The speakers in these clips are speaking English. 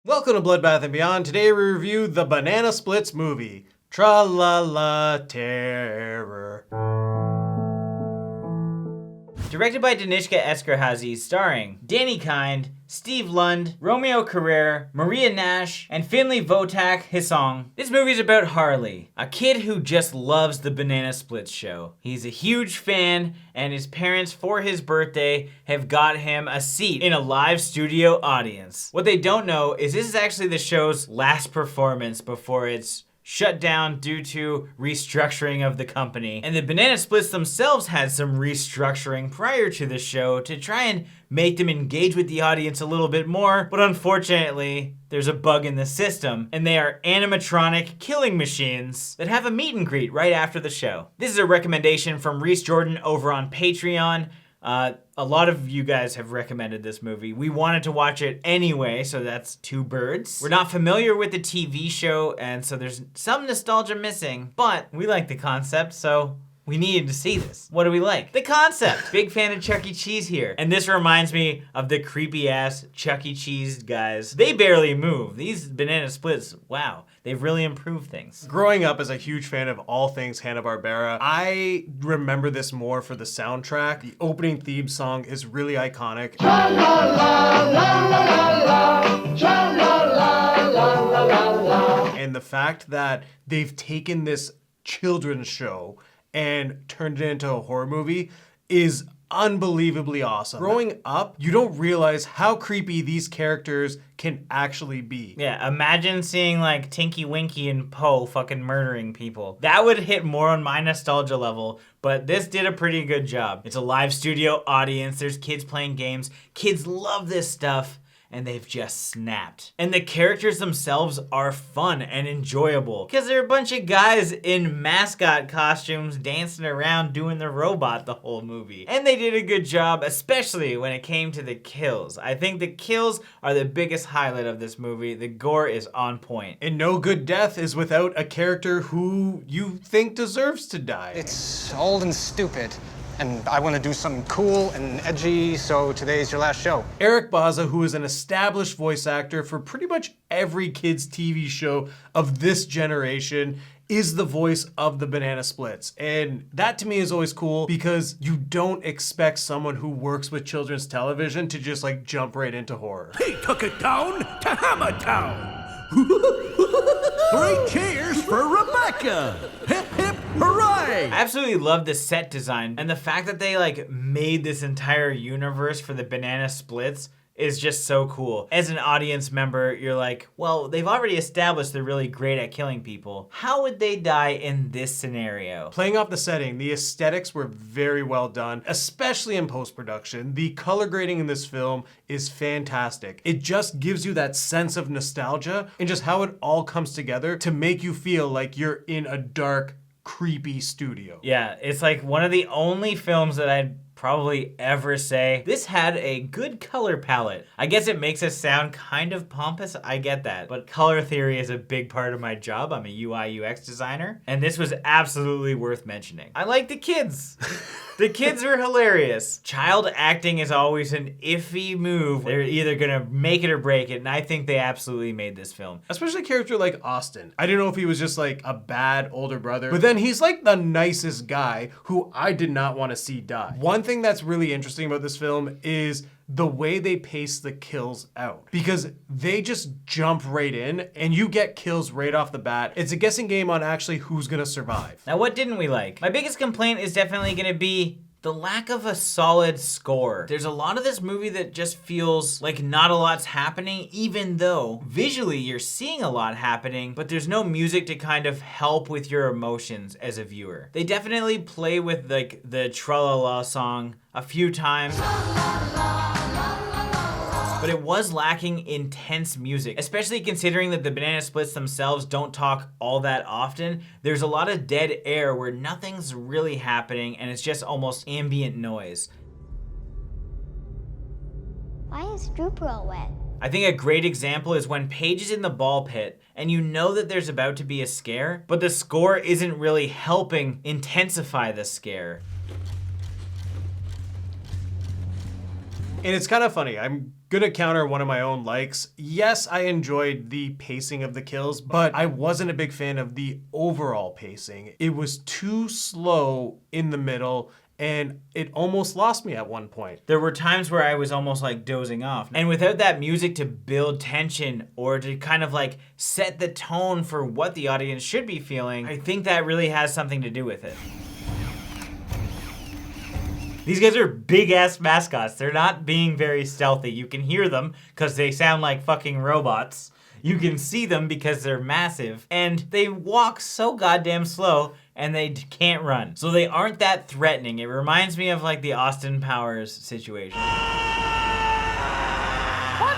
Welcome to Bloodbath and Beyond. Today we review the Banana Splits movie, Tra-la-la Terror. Directed by Danishka Esterhazy, starring Dani Kind, Steve Lund, Romeo Carrere, Maria Nash, and Finley wojtak-hissong. This movie's about Harley, a kid who just loves the Banana Splits show. He's a huge fan, and his parents, for his birthday, have got him a seat in a live studio audience. What they don't know is this is actually the show's last performance before it's shut down due to restructuring of the company. And the Banana Splits themselves had some restructuring prior to the show to try and make them engage with the audience a little bit more, but unfortunately, there's a bug in the system, and they are animatronic killing machines that have a meet and greet right after the show. This is a recommendation from Reese Jordan over on Patreon. A lot of you guys have recommended this movie. We wanted to watch it anyway, so that's two birds. We're not familiar with the TV show, and so there's some nostalgia missing, but we like the concept, so we needed to see this. What do we like? The concept. Big fan of Chuck E. Cheese here. And this reminds me of the creepy ass Chuck E. Cheese guys. They barely move. These Banana Splits, wow, they've really improved things. Growing up as a huge fan of all things Hanna-Barbera, I remember this more for the soundtrack. The opening theme song is really iconic. And the fact that they've taken this children's show and turned it into a horror movie is unbelievably awesome. Growing up, you don't realize how creepy these characters can actually be. Yeah, imagine seeing like Tinky Winky and Poe fucking murdering people. That would hit more on my nostalgia level, but this did a pretty good job. It's a live studio audience, there's kids playing games. Kids love this stuff, and they've just snapped. And the characters themselves are fun and enjoyable because they're a bunch of guys in mascot costumes dancing around doing the robot the whole movie. And they did a good job, especially when it came to the kills. I think the kills are the biggest highlight of this movie. The gore is on point. And no good death is without a character who you think deserves to die. It's old and stupid. And I want to do something cool and edgy, so today's your last show. Eric Bauza, who is an established voice actor for pretty much every kid's TV show of this generation, is the voice of the Banana Splits. And that to me is always cool because you don't expect someone who works with children's television to just like jump right into horror. He took it down to Hammer Town. 3 cheers for Rebecca. Hip hip hooray. I absolutely love the set design, and the fact that they like made this entire universe for the Banana Splits is just so cool. As an audience member, you're like, well, they've already established they're really great at killing people. How would they die in this scenario? Playing off the setting, the aesthetics were very well done, especially in post-production. The color grading in this film is fantastic. It just gives you that sense of nostalgia and just how it all comes together to make you feel like you're in a dark, creepy studio. Yeah, it's like one of the only films that I'd probably ever say, this had a good color palette. I guess it makes us sound kind of pompous, I get that, but color theory is a big part of my job. I'm a UI UX designer, and this was absolutely worth mentioning. I like the kids. The kids are hilarious. Child acting is always an iffy move. They're either gonna make it or break it, and I think they absolutely made this film. Especially a character like Austin. I didn't know if he was just like a bad older brother, but then he's like the nicest guy who I did not want to see die. One thing that's really interesting about this film is the way they pace the kills out, because they just jump right in and you get kills right off the bat. It's a guessing game on actually who's gonna survive. Now, what didn't we like? My biggest complaint is definitely gonna be the lack of a solid score. There's a lot of this movie that just feels like not a lot's happening, even though visually you're seeing a lot happening, but there's no music to kind of help with your emotions as a viewer. They definitely play with like the Tra-la-la song a few times, but it was lacking intense music, especially considering that the Banana Splits themselves don't talk all that often. There's a lot of dead air where nothing's really happening and it's just almost ambient noise. Why is Drooper all wet? I think a great example is when Paige is in the ball pit and you know that there's about to be a scare, but the score isn't really helping intensify the scare. And it's kind of funny. I'm gonna counter one of my own likes. Yes, I enjoyed the pacing of the kills, but I wasn't a big fan of the overall pacing. It was too slow in the middle, and it almost lost me at one point. There were times where I was almost like dozing off. And without that music to build tension or to kind of like set the tone for what the audience should be feeling, I think that really has something to do with it. These guys are big ass mascots. They're not being very stealthy. You can hear them because they sound like fucking robots. You can see them because they're massive. And they walk so goddamn slow and they can't run. So they aren't that threatening. It reminds me of like the Austin Powers situation. Watch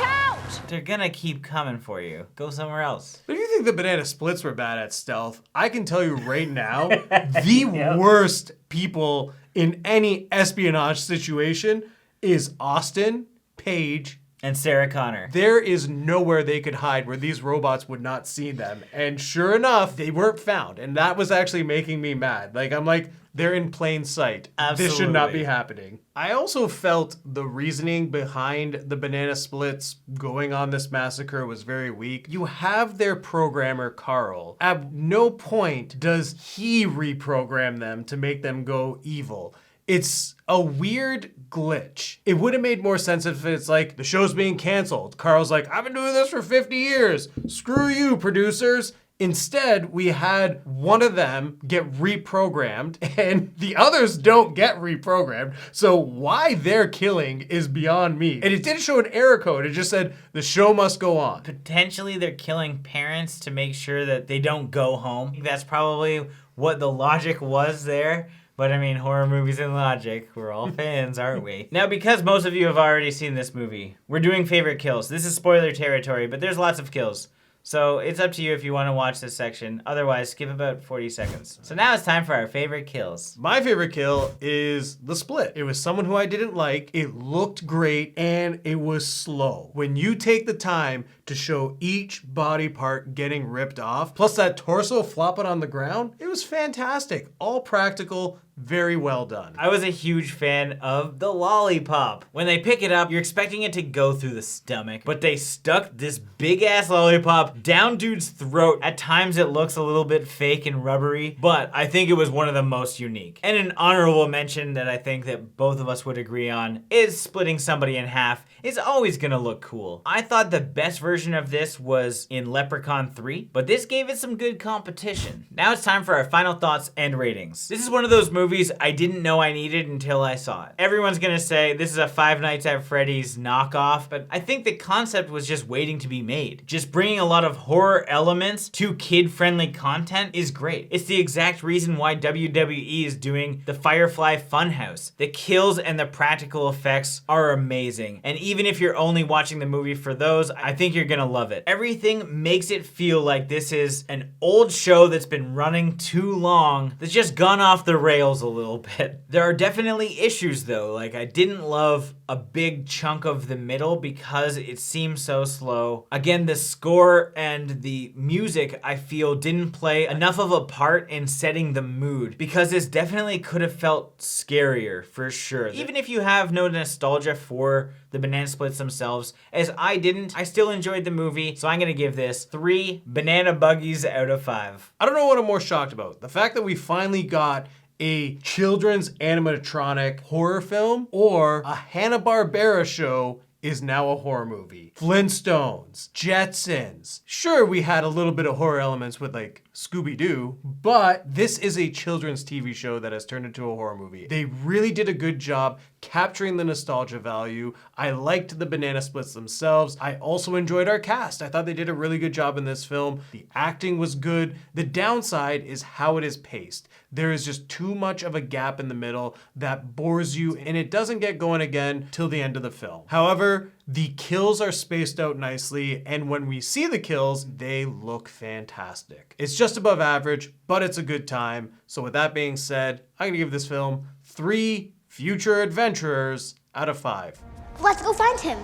out! They're gonna keep coming for you. Go somewhere else. But if you think the banana splits were bad at stealth, I can tell you right now, the worst people in any espionage situation is Austin, Paige, and Sarah Connor. There is nowhere they could hide where these robots would not see them. And sure enough, they weren't found. And that was actually making me mad. Like, I'm like, they're in plain sight. Absolutely. This should not be happening. I also felt the reasoning behind the banana splits going on this massacre was very weak. You have their programmer, Carl. At no point does he reprogram them to make them go evil. It's a weird glitch. It would have made more sense if it's like, the show's being canceled. Carl's like, I've been doing this for 50 years. Screw you, producers. Instead, we had one of them get reprogrammed and the others don't get reprogrammed. So why they're killing is beyond me. And it didn't show an error code. It just said the show must go on. Potentially they're killing parents to make sure that they don't go home. I think that's probably what the logic was there. But I mean, horror movies and logic, we're all fans, aren't we? Now, because most of you have already seen this movie, we're doing favorite kills. This is spoiler territory, but there's lots of kills. So it's up to you if you want to watch this section. Otherwise, skip about 40 seconds. So now it's time for our favorite kills. My favorite kill is the split. It was someone who I didn't like. It looked great and it was slow. When you take the time to show each body part getting ripped off, plus that torso flopping on the ground, it was fantastic. All practical, very well done. I was a huge fan of the lollipop. When they pick it up, you're expecting it to go through the stomach, but they stuck this big ass lollipop down dude's throat. At times it looks a little bit fake and rubbery, but I think it was one of the most unique. And an honorable mention that I think that both of us would agree on is splitting somebody in half is always gonna look cool. I thought the best version of this was in Leprechaun 3, but this gave it some good competition. Now it's time for our final thoughts and ratings. This is one of those movies I didn't know I needed until I saw it. Everyone's gonna say this is a Five Nights at Freddy's knockoff, but I think the concept was just waiting to be made. Just bringing a lot of horror elements to kid-friendly content is great. It's the exact reason why WWE is doing the Firefly Funhouse. The kills and the practical effects are amazing, and even if you're only watching the movie for those, I think you're gonna love it. Everything makes it feel like this is an old show that's been running too long, that's just gone off the rails a little bit. There are definitely issues though, like I didn't love a big chunk of the middle because it seemed so slow. Again, the score and the music I feel didn't play enough of a part in setting the mood because this definitely could have felt scarier for sure. Even if you have no nostalgia for the banana splits themselves, as I didn't, I still enjoyed the movie, so I'm gonna give this 3 banana buggies out of 5. I don't know what I'm more shocked about. The fact that we finally got a children's animatronic horror film or a Hanna-Barbera show is now a horror movie. Flintstones, Jetsons. Sure, we had a little bit of horror elements with like Scooby-Doo, but this is a children's TV show that has turned into a horror movie. They really did a good job capturing the nostalgia value. I liked the banana splits themselves. I also enjoyed our cast. I thought they did a really good job in this film. The acting was good. The downside is how it is paced. There is just too much of a gap in the middle that bores you, and it doesn't get going again till the end of the film. However, the kills are spaced out nicely, and when we see the kills, they look fantastic. It's just above average, but it's a good time. So with that being said, I'm gonna give this film 3 future adventurers out of 5. Let's go find him.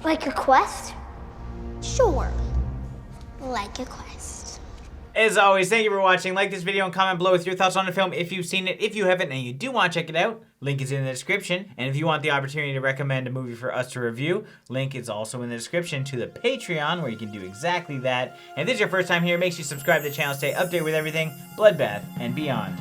Like your quest? Sure. Like a quest. As always, thank you for watching. Like this video and comment below with your thoughts on the film if you've seen it. If you haven't and you do want to check it out, link is in the description. And if you want the opportunity to recommend a movie for us to review, link is also in the description to the Patreon where you can do exactly that. And if this is your first time here, make sure you subscribe to the channel to stay updated with everything Bloodbath and beyond.